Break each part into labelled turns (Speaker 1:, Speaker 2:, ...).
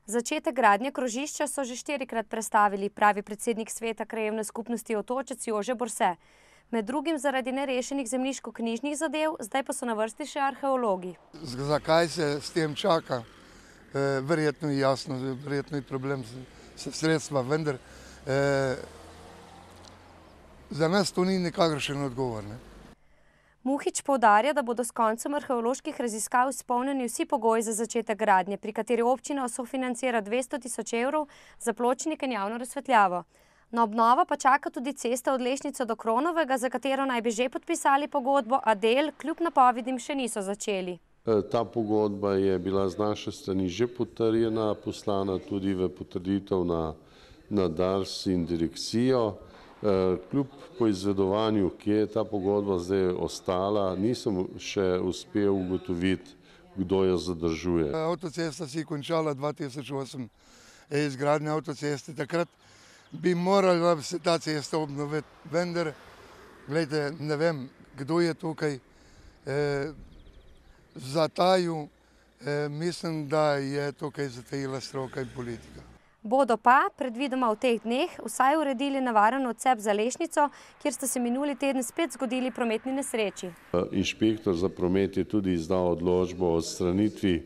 Speaker 1: Začetek gradnje krožišča so že 4-krat prestavili, pravi predsednik sveta krajevne skupnosti Otočec Jože Borse. Med drugim zaradi nerešenih zemljiško-knjižnih zadev, zdaj pa so na vrsti še arheologi.
Speaker 2: Zakaj se s tem čaka? Verjetno je jasno, verjetno je problem s sredstva, vendar za nas to ni nikakršen odgovor.
Speaker 1: Muhič poudarja, da bodo s koncem arheoloških raziskav izpolnjeni vsi pogoji za začetek gradnje, pri kateri občina sofinancira 200 000 evrov za pločnik in javno razsvetljavo. Na obnovo pa čaka tudi cesta od Lešnice do Kronovega, za katero naj bi že podpisali pogodbo, a del kljub napovedim še niso začeli.
Speaker 3: Ta pogodba je bila z naše strani že potrjena, poslana tudi v potrditev na Dars in direkcijo. Kljub poizvedovanju, kje je ta pogodba zdaj ostala, nisem še uspel ugotoviti, kdo jo zadržuje.
Speaker 2: Avtocesta si je končala 2008, izgradnja avtoceste. Takrat bi morala se ta cesta obnoviti, vendar, gledajte, ne vem, kdo je tukaj zatajil. Mislim, da je tukaj zatajila stroka in politika.
Speaker 1: Bodo pa, predvidoma v teh dneh, vsaj uredili nevaren odcep za Lešnico, kjer sta se minuli teden spet zgodili prometni nesreči.
Speaker 3: Inšpektor za promet je tudi izdal odločbo o odstranitvi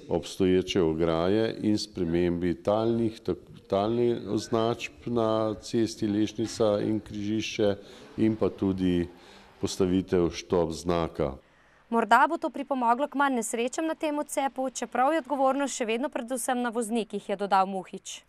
Speaker 3: obstoječe ograje in spremembi talnih označb na cesti Lešnica in križišče in pa tudi postavitev štop znaka.
Speaker 1: Morda bo to pripomoglo k manj nesrečam na tem odcepu, čeprav je odgovornost še vedno predvsem na voznikih, je dodal Muhič.